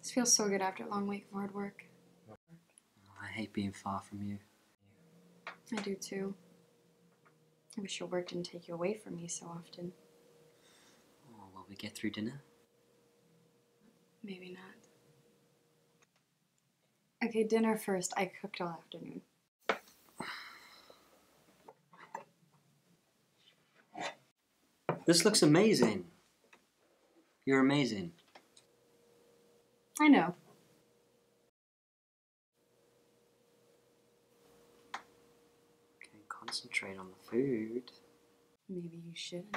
This feels so good after a long week of hard work. I hate being far from you. I do too. I wish your work didn't take you away from me so often. Oh, will we get through dinner? Maybe not. Okay, dinner first. I cooked all afternoon. This looks amazing. You're amazing. I know. Okay, concentrate on the food. Maybe you shouldn't.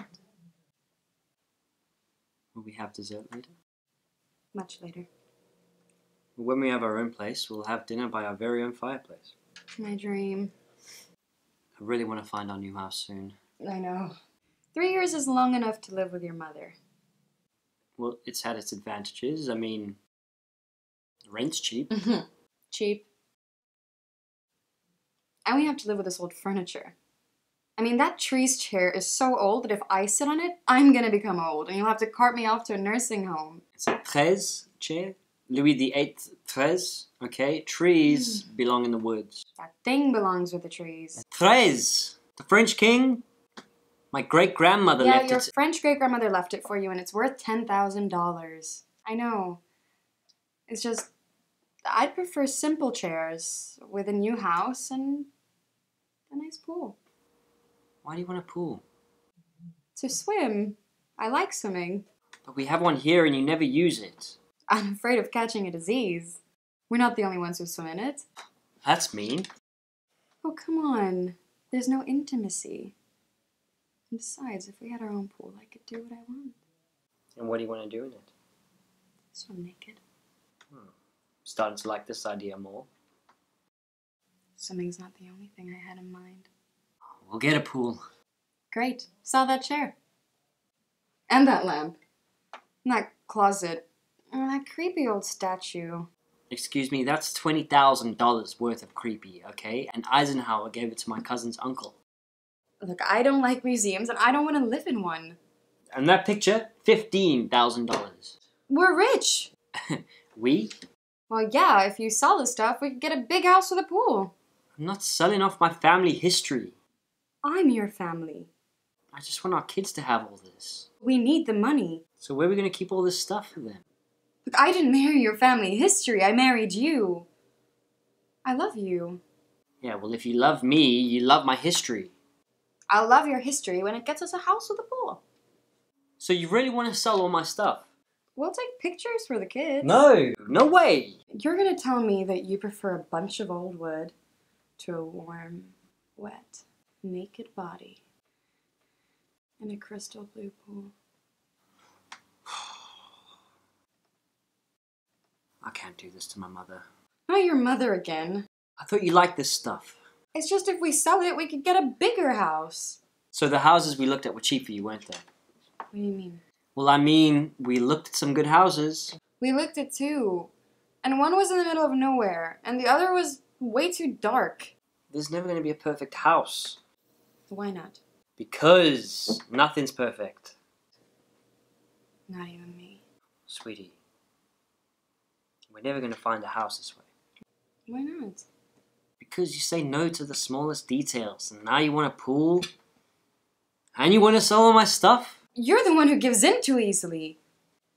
Will we have dessert later? Much later. When we have our own place, we'll have dinner by our very own fireplace. My dream. I really want to find our new house soon. I know. 3 years is long enough to live with your mother. Well, it's had its advantages. I mean, rent's cheap. Cheap. And we have to live with this old furniture. I mean, that tree's chair is so old that if I sit on it, I'm gonna become old, and you'll have to cart me off to a nursing home. It's a 13 chair. Louis VIII, 13, okay? Trees belong in the woods. That thing belongs with the trees. 13! The French king? My great-grandmother left it. Yeah, your French great-grandmother left it for you, and it's worth $10,000. I know. It's just, I'd prefer simple chairs with a new house and a nice pool. Why do you want a pool? To swim. I like swimming. But we have one here and you never use it. I'm afraid of catching a disease. We're not the only ones who swim in it. That's mean. Oh, come on. There's no intimacy. And besides, if we had our own pool, I could do what I want. And what do you want to do in it? Swim naked. Starting to like this idea more. Swimming's not the only thing I had in mind. We'll get a pool. Great. Sell that chair. And that lamp. And that closet. And that creepy old statue. Excuse me, that's $20,000 worth of creepy, okay? And Eisenhower gave it to my cousin's uncle. Look, I don't like museums and I don't want to live in one. And that picture, $15,000. We're rich. We? Well, yeah, if you sell the stuff, we could get a big house with a pool. I'm not selling off my family history. I'm your family. I just want our kids to have all this. We need the money. So where are we going to keep all this stuff for them? Look, I didn't marry your family history. I married you. I love you. Yeah, well, if you love me, you love my history. I'll love your history when it gets us a house with a pool. So you really want to sell all my stuff? We'll take pictures for the kids. No, no way. You're gonna tell me that you prefer a bunch of old wood to a warm, wet, naked body in a crystal blue pool. I can't do this to my mother. Not your mother again. I thought you liked this stuff. It's just if we sell it, we could get a bigger house. So the houses we looked at were cheap for you, weren't they? What do you mean? Well, I mean, we looked at some good houses. We looked at two. And one was in the middle of nowhere, and the other was way too dark. There's never going to be a perfect house. Why not? Because nothing's perfect. Not even me. Sweetie, we're never going to find a house this way. Why not? Because you say no to the smallest details, and now you want a pool, and you want to sell all my stuff? You're the one who gives in too easily.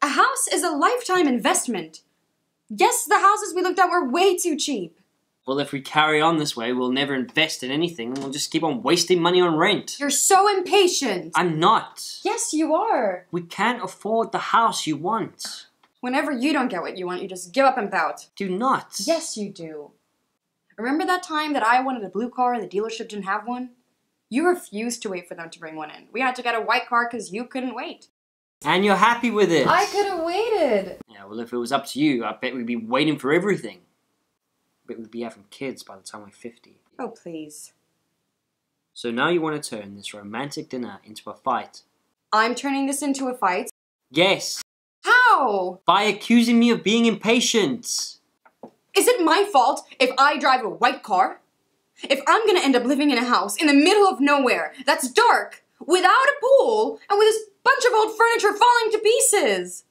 A house is a lifetime investment. Yes, the houses we looked at were way too cheap. Well, if we carry on this way, we'll never invest in anything, and we'll just keep on wasting money on rent. You're so impatient. I'm not. Yes, you are. We can't afford the house you want. Whenever you don't get what you want, you just give up and pout. Do not. Yes, you do. Remember that time that I wanted a blue car and the dealership didn't have one? You refused to wait for them to bring one in. We had to get a white car because you couldn't wait. And you're happy with it. I could have waited. Yeah, well, if it was up to you, I bet we'd be waiting for everything. But we'd be having kids by the time we're 50. Oh, please. So now you want to turn this romantic dinner into a fight. I'm turning this into a fight? Yes. How? By accusing me of being impatient. Is it my fault if I drive a white car? If I'm gonna end up living in a house in the middle of nowhere that's dark, without a pool, and with this bunch of old furniture falling to pieces,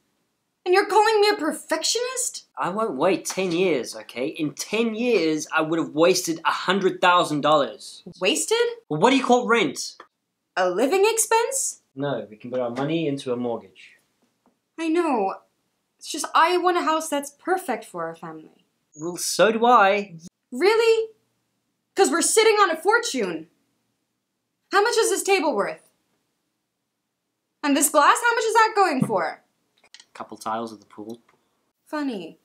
and you're calling me a perfectionist? I won't wait 10 years, okay? In 10 years, I would have wasted $100,000. Wasted? Well, what do you call rent? A living expense? No, we can put our money into a mortgage. I know. It's just I want a house that's perfect for our family. Well, so do I. Really? Because we're sitting on a fortune. How much is this table worth? And this glass, how much is that going for? Couple tiles of the pool. Funny.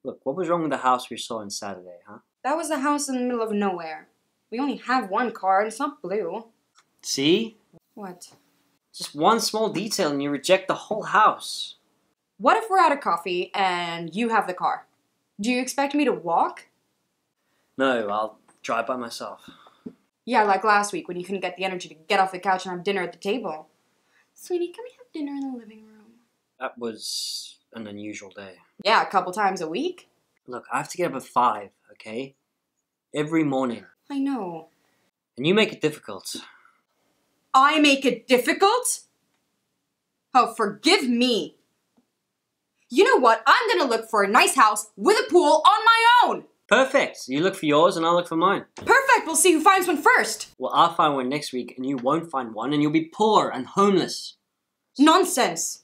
Look, what was wrong with the house we saw on Saturday, huh? That was a house in the middle of nowhere. We only have one car and it's not blue. See? What? Just one small detail and you reject the whole house. What if we're out of coffee and you have the car? Do you expect me to walk? No, I'll drive by myself. Yeah, like last week when you couldn't get the energy to get off the couch and have dinner at the table. Sweetie, can we have dinner in the living room? That was an unusual day. Yeah, a couple times a week. Look, I have to get up at 5, okay? Every morning. I know. And you make it difficult. I make it difficult? Oh, forgive me. You know what? I'm gonna look for a nice house with a pool on my own. Perfect. You look for yours and I'll look for mine. Perfect. We'll see who finds one first. Well, I'll find one next week and you won't find one and you'll be poor and homeless. Nonsense.